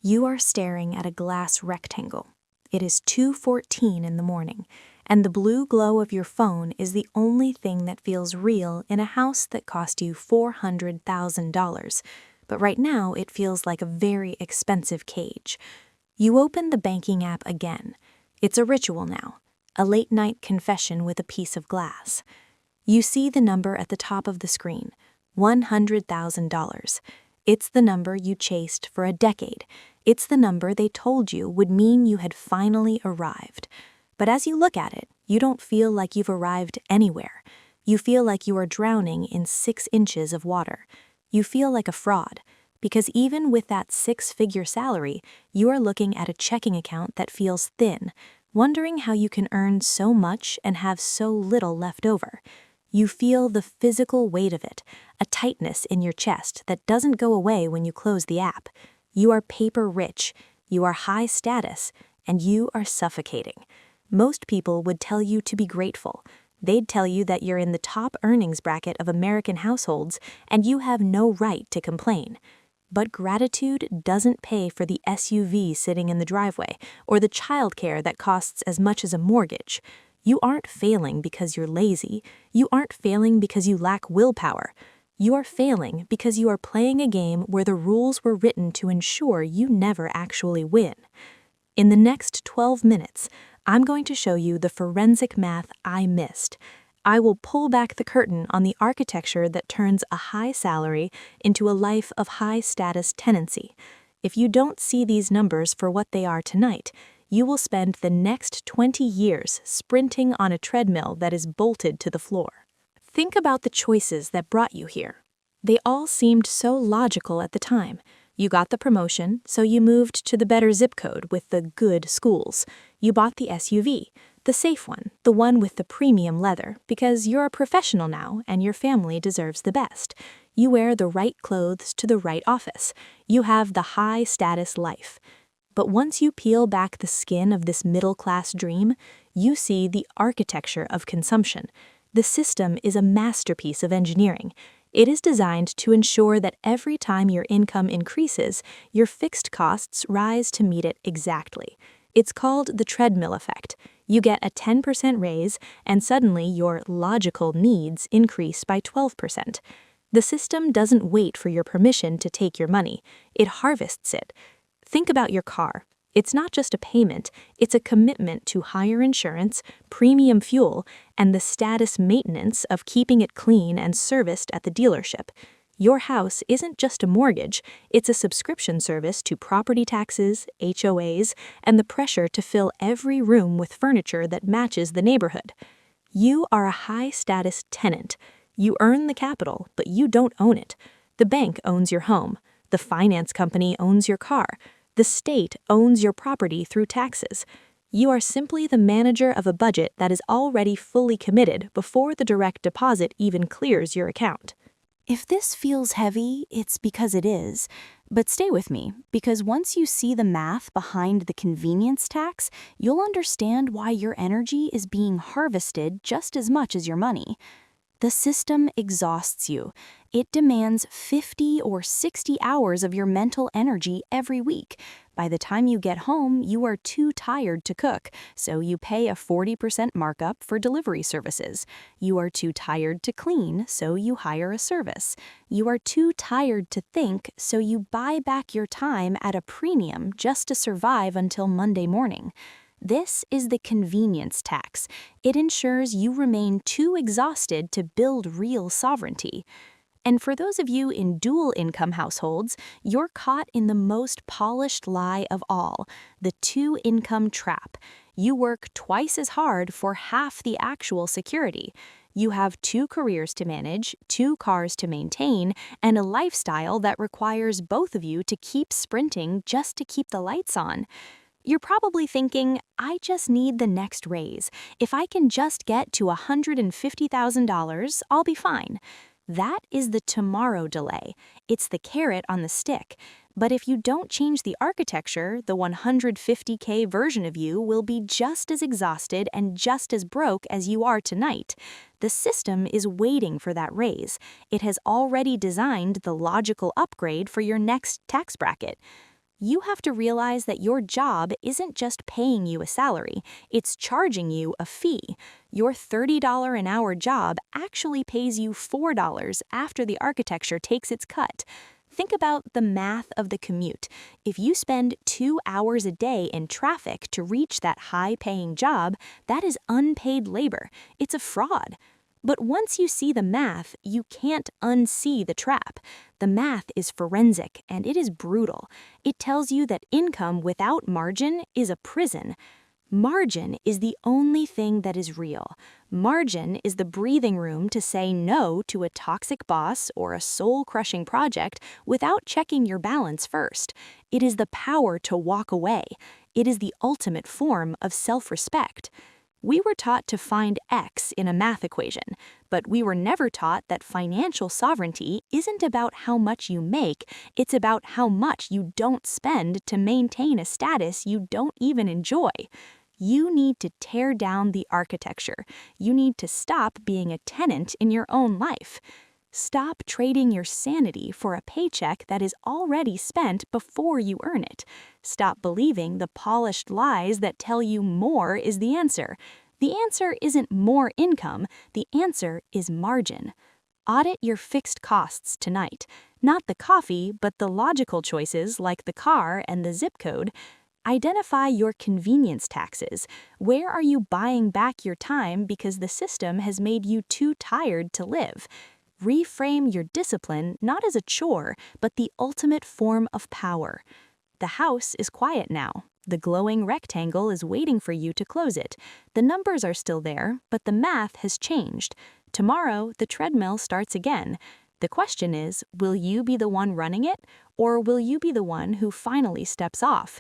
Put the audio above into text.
You are staring at a glass rectangle. It is 2:14 in the morning, and the blue glow of your phone is the only thing that feels real in a house that cost you $400,000. But right now, it feels like a very expensive cage. You open the banking app again. It's a ritual now, a late-night confession with a piece of glass. You see the number at the top of the screen, $100,000. It's the number you chased for a decade. It's the number they told you would mean you had finally arrived. But as you look at it, you don't feel like you've arrived anywhere. You feel like you are drowning in 6 inches of water. You feel like a fraud, because even with that 6-figure salary, you are looking at a checking account that feels thin, wondering how you can earn so much and have so little left over. You feel the physical weight of it, a tightness in your chest that doesn't go away when you close the app. You are paper rich, you are high status, and you are suffocating. Most people would tell you to be grateful. They'd tell you that you're in the top earnings bracket of American households and you have no right to complain. But gratitude doesn't pay for the SUV sitting in the driveway or the childcare that costs as much as a mortgage. You aren't failing because you're lazy. You aren't failing because you lack willpower. You are failing because you are playing a game where the rules were written to ensure you never actually win. In the next 12 minutes, I'm going to show you the forensic math I missed. I will pull back the curtain on the architecture that turns a high salary into a life of high-status tenancy. If you don't see these numbers for what they are tonight, you will spend the next 20 years sprinting on a treadmill that is bolted to the floor. Think about the choices that brought you here. They all seemed so logical at the time. You got the promotion, so you moved to the better zip code with the good schools. You bought the SUV, the safe one, the one with the premium leather, because you're a professional now and your family deserves the best. You wear the right clothes to the right office. You have the high-status life. But once you peel back the skin of this middle-class dream, you see the architecture of consumption. The system is a masterpiece of engineering. It is designed to ensure that every time your income increases, your fixed costs rise to meet it exactly. It's called the treadmill effect. You get a 10% raise, and suddenly your logical needs increase by 12%. The system doesn't wait for your permission to take your money. It harvests it. Think about your car. It's not just a payment, it's a commitment to higher insurance, premium fuel, and the status maintenance of keeping it clean and serviced at the dealership. Your house isn't just a mortgage, it's a subscription service to property taxes, HOAs, and the pressure to fill every room with furniture that matches the neighborhood. You are a high-status tenant. You earn the capital, but you don't own it. The bank owns your home. The finance company owns your car. The state owns your property through taxes. You are simply the manager of a budget that is already fully committed before the direct deposit even clears your account. If this feels heavy, it's because it is. But stay with me, because once you see the math behind the convenience tax, you'll understand why your energy is being harvested just as much as your money. The system exhausts you. It demands 50 or 60 hours of your mental energy every week. By the time you get home, you are too tired to cook, so you pay a 40% markup for delivery services. You are too tired to clean, so you hire a service. You are too tired to think, so you buy back your time at a premium just to survive until Monday morning. This is the convenience tax. It ensures you remain too exhausted to build real sovereignty. And for those of you in dual-income households, you're caught in the most polished lie of all, the two-income trap. You work twice as hard for half the actual security. You have 2 careers to manage, 2 cars to maintain, and a lifestyle that requires both of you to keep sprinting just to keep the lights on. You're probably thinking, I just need the next raise. If I can just get to $150,000, I'll be fine. That is the tomorrow delay. It's the carrot on the stick. But if you don't change the architecture, the 150K version of you will be just as exhausted and just as broke as you are tonight. The system is waiting for that raise. It has already designed the logical upgrade for your next tax bracket. You have to realize that your job isn't just paying you a salary, it's charging you a fee. Your $30 an hour job actually pays you $4 after the architecture takes its cut. Think about the math of the commute. If you spend 2 hours a day in traffic to reach that high-paying job, that is unpaid labor. It's a fraud. But once you see the math, you can't unsee the trap. The math is forensic, and it is brutal. It tells you that income without margin is a prison. Margin is the only thing that is real. Margin is the breathing room to say no to a toxic boss or a soul-crushing project without checking your balance first. It is the power to walk away. It is the ultimate form of self-respect. We were taught to find X in a math equation, but we were never taught that financial sovereignty isn't about how much you make, it's about how much you don't spend to maintain a status you don't even enjoy. You need to tear down the architecture. You need to stop being a tenant in your own life. Stop trading your sanity for a paycheck that is already spent before you earn it. Stop believing the polished lies that tell you more is the answer. The answer isn't more income, the answer is margin. Audit your fixed costs tonight. Not the coffee, but the logical choices like the car and the zip code. Identify your convenience taxes. Where are you buying back your time because the system has made you too tired to live? Reframe your discipline not as a chore, but the ultimate form of power. The house is quiet now. The glowing rectangle is waiting for you to close it. The numbers are still there, but the math has changed. Tomorrow, the treadmill starts again. The question is, will you be the one running it, or will you be the one who finally steps off?